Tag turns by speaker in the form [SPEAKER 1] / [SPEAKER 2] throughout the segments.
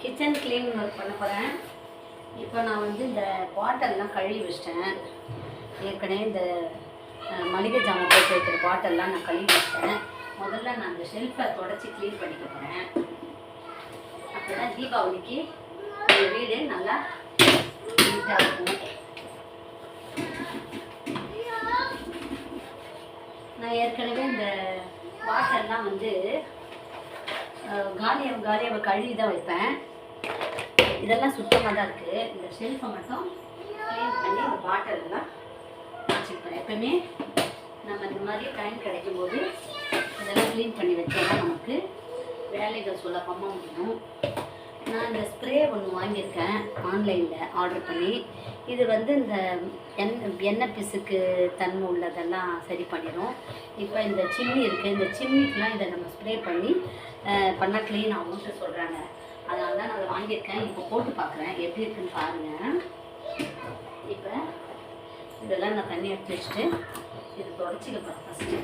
[SPEAKER 1] Kitchen clean பண்ண போகிறேன். இப்போ நான் வந்து இந்த பாட்டெல்லாம் கழுவி வச்சிட்டேன். ஏற்கனவே இந்த மளிகை ஜாமான் போட்டு வைக்கிற பாட்டெல்லாம் நான் கழுவி வச்சிட்டேன். முதல்ல நான் அந்த ஷெல்ஃபை தொடச்சி க்ளீன் பண்ணிக்க போகிறேன். அப்போ தான் தீபாவளிக்கு இந்த வீடு நல்லா நீட்டாக இருக்கும். நான் ஏற்கனவே இந்த பாட்டெல்லாம் வந்து காலியாக கழுவி தான் வைப்பேன். இதெல்லாம் சுத்தமாக தான் இருக்குது. இந்த ஷெல்ஃபை மட்டும் க்ளீன் பண்ணி இந்த பாட்டெல்லாம் வச்சுருப்பேன். எப்பவுமே நம்ம இந்த மாதிரி டைம் கிடைக்கும் போது இதெல்லாம் க்ளீன் பண்ணி வச்சோம்னா நமக்கு வேலைகள் சுலபமாக முடியும். நான் இந்த ஸ்ப்ரே ஒன்று வாங்கியிருக்கேன் ஆன்லைனில் ஆர்டர் பண்ணி. இது வந்து இந்த எண்ணெய் பிசுக்கு தன்மை உள்ளதெல்லாம் சரி பண்ணிடும். இப்போ இந்த சிம்னி இருக்குது, இந்த சிம்னிக்கெலாம் இதை நம்ம ஸ்ப்ரே பண்ணால் க்ளீன் ஆகும்னு சொல்கிறாங்க. அதனால தான் நான் அதை வாங்கியிருக்கேன். இப்போ போட்டு பார்க்குறேன் எப்படி இருக்குன்னு பாருங்கள். இப்போ இதெல்லாம் நான் தண்ணி எடுத்து வச்சுட்டு இது தொடச்சிக்கப்பேன் ஃபஸ்ட்டு.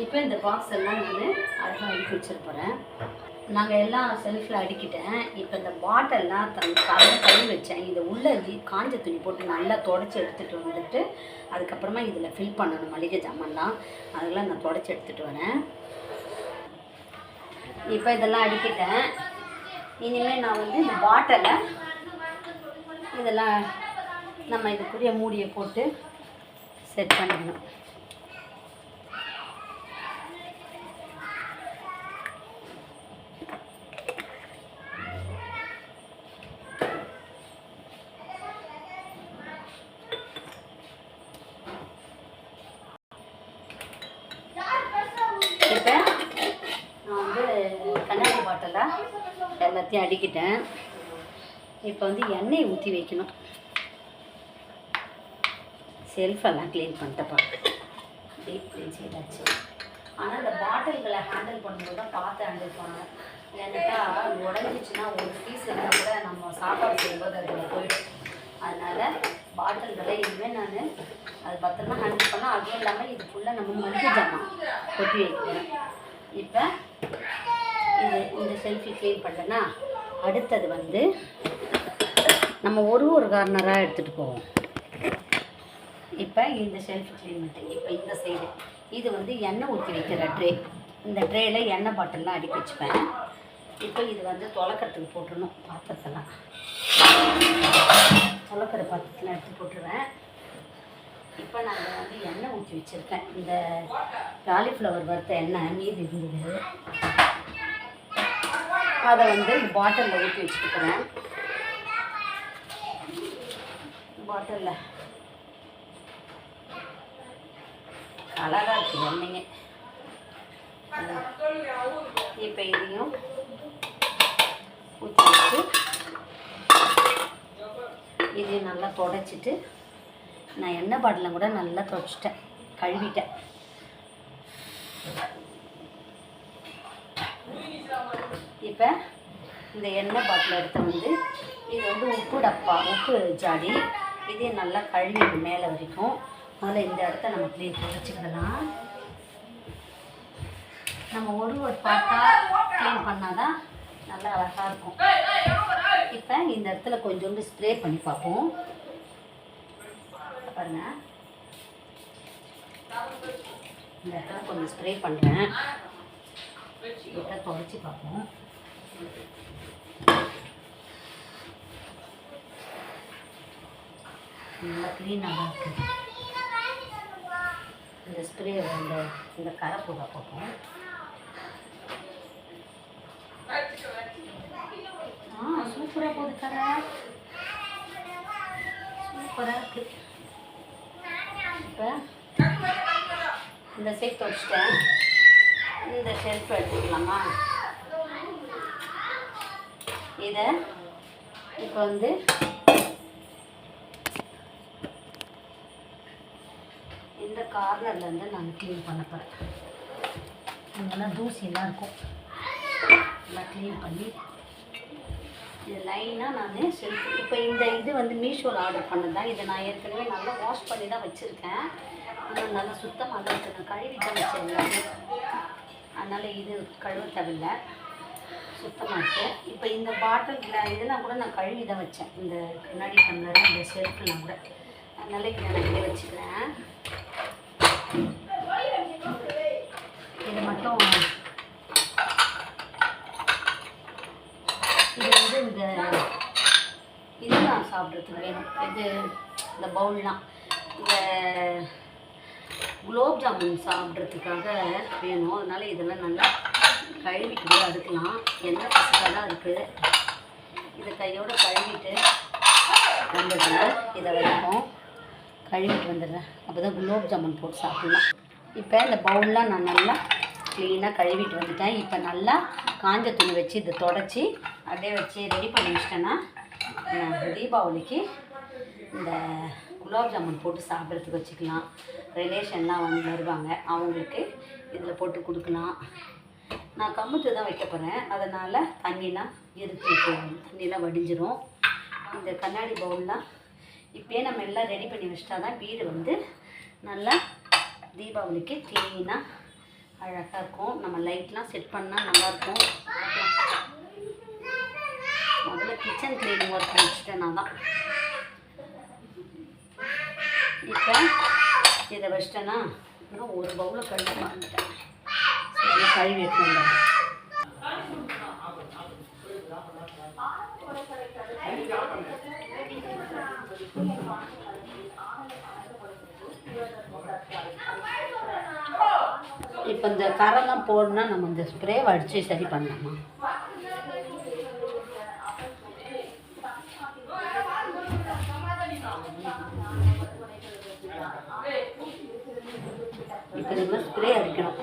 [SPEAKER 1] இப்போ இந்த பாக்ஸ் எல்லாம் நான் அழகாக அடுக்கி வச்சுருப்பேன். நாங்கள் எல்லாம் செல்ஃபில் அடுக்கிட்டேன். இப்போ இந்த பாட்டெல்லாம் கழுவி வச்சேன். இதை உள்ளே காஞ்ச துணி போட்டு நல்லா தொடச்சி எடுத்துகிட்டு வந்துட்டு அதுக்கப்புறமா இதில் ஃபில் பண்ணணும் மளிகை ஜாமான்லாம். அதெல்லாம் நான் தொடச்சி எடுத்துகிட்டு வரேன். இப்போ இதெல்லாம் அடுக்கிட்டேன். இனிமேல் நான் வந்து இந்த பாட்டிலை இதெல்லாம் நம்ம இதுக்குரிய மூடியை போட்டு செட் பண்ணிக்கணும். இப்போ நான் வந்து கண்ணாடி பாட்டிலாக எல்லாத்தையும் அடிக்கிட்டேன். இப்போ வந்து எண்ணெய் ஊற்றி வைக்கணும். செல்ஃபெல்லாம் க்ளீன் பண்ணிட்டப்பா, டீப் க்ளீன் செய்தாச்சு. ஆனால் இந்த பாட்டில்களை ஹேண்டில் பண்ணும்போது தான் பார்த்து ஹேண்டில் பண்ணணும். ஏன்னாக்கா உடஞ்சிச்சுன்னா ஒரு பீஸ் இருந்தால் கூட நம்ம சாப்பாடு செய்யும்போது அதில் போயிடும். அதனால் பாட்டில்களை இனிமேல் நான் அது பத்திரமா ஹேண்டில் பண்ணால், அதுவும் இல்லாமல் இது ஃபுல்லாக நம்ம மளிகை ஜாமான் கொட்டி வைக்கிறேன். இப்போ இந்த செல்ஃபி க்ளீன் பண்ணேன்னா அடுத்தது வந்து நம்ம ஒரு கார்னராக எடுத்துகிட்டு போவோம். இப்போ இந்த செல்ஃபி க்ளீன் பண்ணிட்டேன். இப்போ இந்த சைடு இது வந்து எண்ணெய் ஊற்றி வைக்கிற ட்ரே. இந்த ட்ரேயில் எண்ணெய் பாட்டில்லாம் அடுக்கி வச்சுப்பேன். இப்போ இது வந்து துலக்கிறதுக்கு போட்டுடணும். பாத்திரத்தெல்லாம் துலக்கிற பாத்திரத்தெல்லாம் எடுத்து போட்டுருவேன். இப்போ நான் வந்து எண்ணெய் ஊற்றி வச்சுருக்கேன். இந்த காலிஃப்ளவர் வறுத்த எண்ணெய் மீதி இருந்தது, அதை வந்து பாட்டிலில் ஊற்றி வச்சுருக்கிறேன். பாட்டிலில் அழகாக இருக்குது எண்ணெய்ங்க. இப்போ இதையும் ஊற்றி வச்சு இதையும் நல்லா தொடச்சிட்டு நான் எண்ணெய் பாட்டிலும் கூட நல்லா துடைச்சிட்டேன், கழுவிட்டேன். இப்போ இந்த எண்ணெய் பாட்டில் எடுத்து வந்து இது வந்து உப்பு டப்பா, உப்பு ஜாடி, இதையும் நல்லா கழுவிட்டு மேலே வரைக்கும். முதல்ல இந்த இடத்த நம்ம க்ளீன் துடைச்சிக்கலாம். நம்ம ஒரு பாட்டாக க்ளீன் பண்ணால் தான் நல்லா அழகாக இருக்கும். இப்போ இந்த இடத்துல கொஞ்சோண்டு ஸ்ப்ரே பண்ணி பார்ப்போம். பாருங்க, இந்த இடத்துல கொஞ்சம் ஸ்ப்ரே பண்ணுறேன். இதை துடைச்சி பார்ப்போம். நல்லா க்ளீனாக தான் இருக்குது. இந்த ஸ்ப்ரே இந்த கரை போட பார்ப்போம். சூப்பராக போகுது கரை, சூப்பராக இருக்குது. இப்போ இந்த சைட் துடைச்சிட்டேன். இந்த ஷெல்ஃப் எடுத்துக்கலாமா? இதை இப்போ வந்து இந்த கார்னர்லேருந்து நான் க்ளீன் பண்ண போகிறேன். இங்கெல்லாம் தூசியெல்லாம் இருக்கும், எல்லாம் க்ளீன் பண்ணி இது லைனாக நான் ஷெல்ஃப். இப்போ இது வந்து மீஷோவில் ஆர்டர் பண்ணது தான். இதை நான் ஏற்கனவே நல்லா வாஷ் பண்ணி தான் வச்சுருக்கேன். ஆனால் நல்லா சுத்தமாக தான் இருக்குது. கழுவி தான் வச்சேன் எல்லாமே, அதனால் இது கழுவ தேவையில்லை, சுத்தமாக இருக்குது. இப்போ இந்த பாட்டில் இதெல்லாம் கூட நான் கழுவி தான் வச்சேன், இந்த கண்ணாடி டம்ளர் இந்த செல்ஃபெலாம் கூட. அதனால் இதை நான் இங்கே வச்சுக்கிறேன். இது மட்டும் இது வந்து இதெல்லாம் சாப்பிட்றதுக்கு வேணும். இது இந்த பவுல்லாம் இந்த குலோப் ஜாமுன் சாப்பிட்றதுக்காக வேணும். அதனால் இதெல்லாம் நல்லா கழுவிட்டு கூட அடுக்கலாம். எண்ணெய் பசக்காக தான் இருக்குது. இதை கையோடு கழுவிட்டு வந்துடுறேன். இதை வரைக்கும் கழுவிட்டு வந்துடுறேன். அப்போ தான் குலோப் ஜாமுன் போட்டு சாப்பிட்லாம். இப்போ இந்த பவுல்லாம் நான் நல்லா க்ளீனாக கழுவிட்டு வந்துட்டேன். இப்போ நல்லா காஞ்ச துணி வச்சு இதை தொடச்சி அப்படியே வச்சு ரெடி பண்ணி வச்சிட்டேன்னா தீபாவளிக்கு இந்த குலோப் ஜாமுன் போட்டு சாப்பிட்றதுக்கு வச்சுக்கலாம். ரிலேஷன்லாம் வந்து வருவாங்க, அவங்களுக்கு இதில் போட்டு கொடுக்கலாம். நான் கம்முத்து தான் வைக்க போகிறேன், அதனால் தண்ணிலாம் தண்ணிலாம் வடிஞ்சிரும். இந்த கண்ணாடி பவுல்லாம் இப்போயே நம்ம எல்லாம் ரெடி பண்ணி வச்சிட்டா தான் வீடு வந்து நல்லா தீபாவளிக்கு க்ளீனாக அழகாக இருக்கும். நம்ம லைட்லாம் செட் பண்ணால் நல்லாயிருக்கும். முதல்ல கிச்சன் க்ளீனிங் ஒர்க் முடிச்சுட்டேன் நான் தான். இப்போ இதை வச்சிட்டேன்னா இன்னும் ஒரு பவுலில் கழுவி வந்துட்டேன். சரி, கழுவி எடுத்துட்டேன். இப்போ இந்த கரெல்லாம் போடணும்னா நம்ம இந்த ஸ்ப்ரே அடித்து சரி பண்ணலாமா? இப்போ நம்ம ஸ்ப்ரே அடிக்கணும்.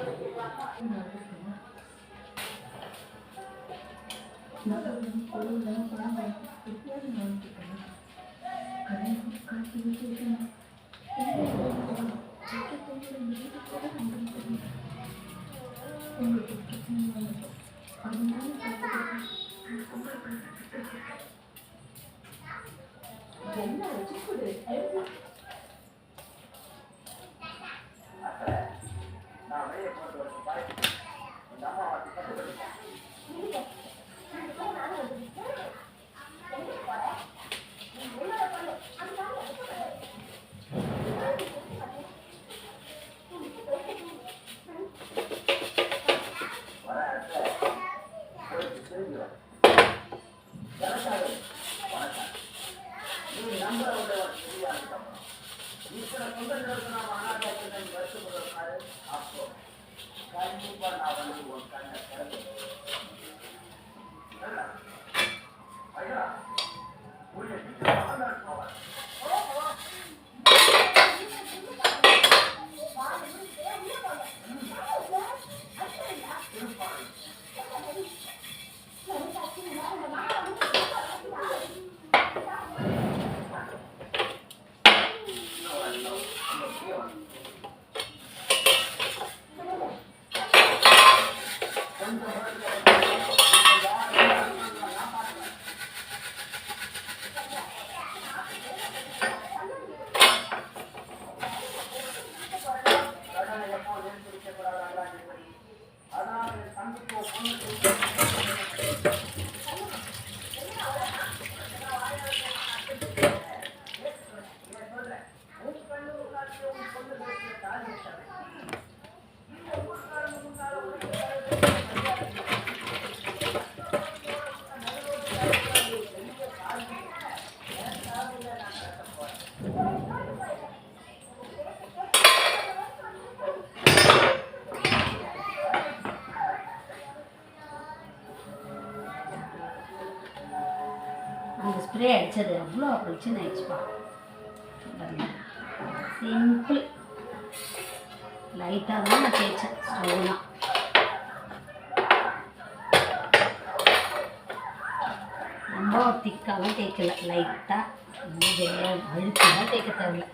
[SPEAKER 1] அந்த ஸ்ப்ரே அடித்தது அவ்வளோ பிரச்சனை ஆயிடுச்சுப்பா. சிம்பிள் லைட்டாக தான் நான் தேய்ச்சேன் ஸ்டவ்லாம். ரொம்ப திக்காலாம் தேய்க்கல, லைட்டாக அழுத்திலாம் தேய்க்க தேவையில்லை.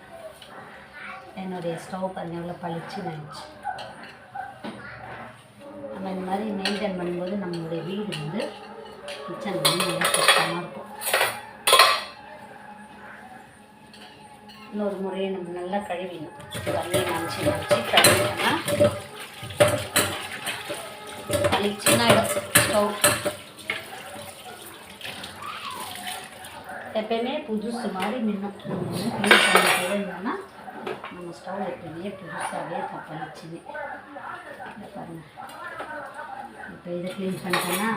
[SPEAKER 1] என்னுடைய ஸ்டவ் பாருங்க எவ்வளோ பளிச்சுன்னு ஆயிடுச்சு. நம்ம இந்த மாதிரி மெயின்டைன் பண்ணும்போது நம்மளுடைய வீடு வந்து கிச்சன் வந்து நல்லா சுத்தமாக இருக்கும். இன்னொரு முறையை நம்ம நல்லா கழுவிடணும். தண்ணியை நினச்சி கழுவிட்டோம்னா சின்ன ஸ்டவ் எப்பயுமே புதுசு மாதிரி நின்றும். நம்ம க்ளீன் பண்ணி இருந்தோம்னா நம்ம ஸ்டவ் எப்பயுமே புதுசாகவே பளிச்சுன்னு பாருங்கள். இப்போ இதை க்ளீன் பண்ணிட்டேன்னா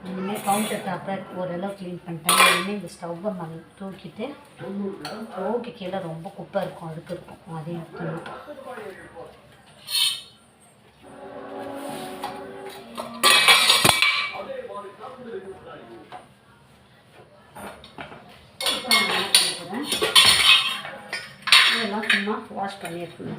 [SPEAKER 1] இனிமேல் கவுண்டர் டாப்பை ஓரளவு க்ளீன் பண்ணிட்டேன். இனிமேல் இந்த ஸ்டவ்வை தூக்கிட்டு ஸ்டவ்வுக்கு கீழே ரொம்ப குப்பை இருக்கும், அடுக்கு இருக்கும், அதையும் எடுத்துணும். இதெல்லாம் சும்மா வாஷ் பண்ணி எடுத்துன்னு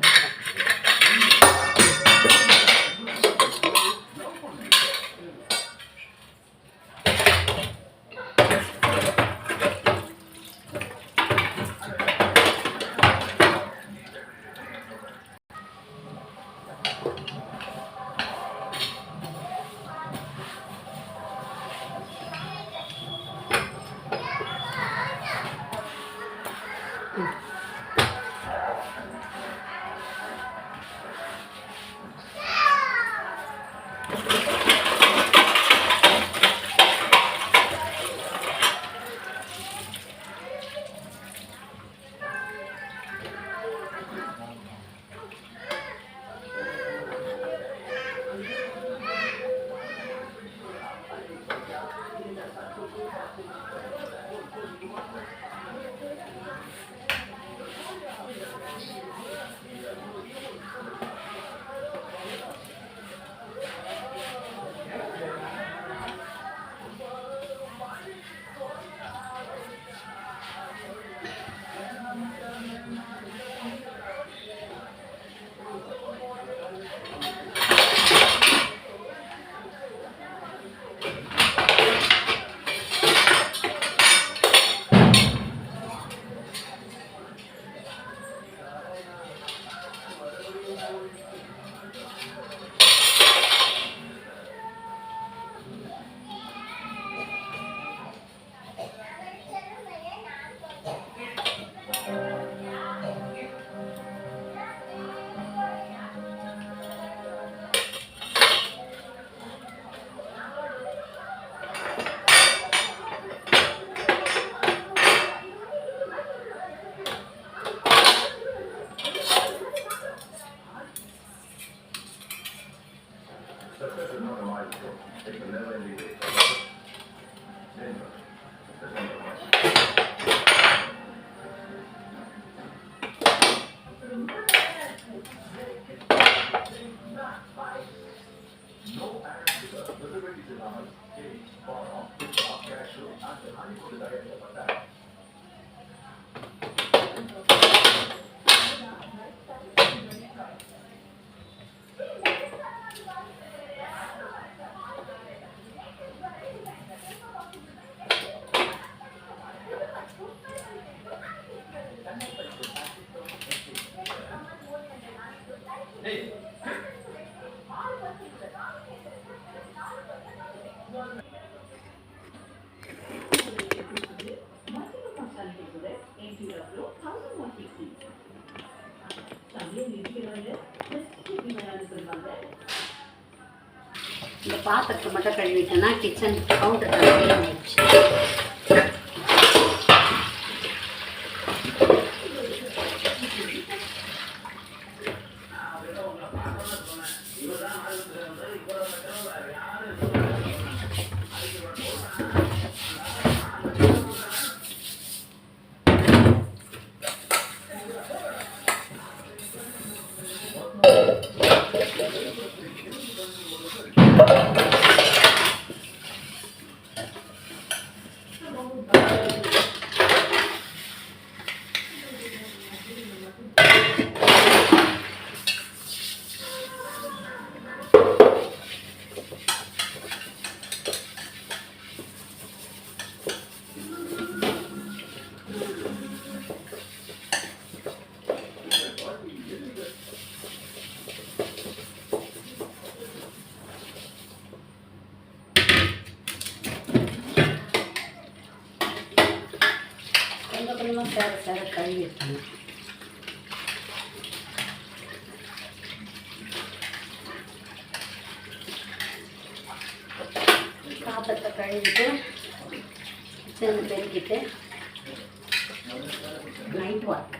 [SPEAKER 1] இந்த பாத்திரத்தை மட்டும் கழுவிட்டேன்னா கிச்சன் கவுண்டர் டாப் ஆயிடுச்சு. சேர கழுவி வைக்கணும். பாத்திரத்தை கழுவிட்டு சேர்ந்து பெருக்கிட்டு நைட் வாக்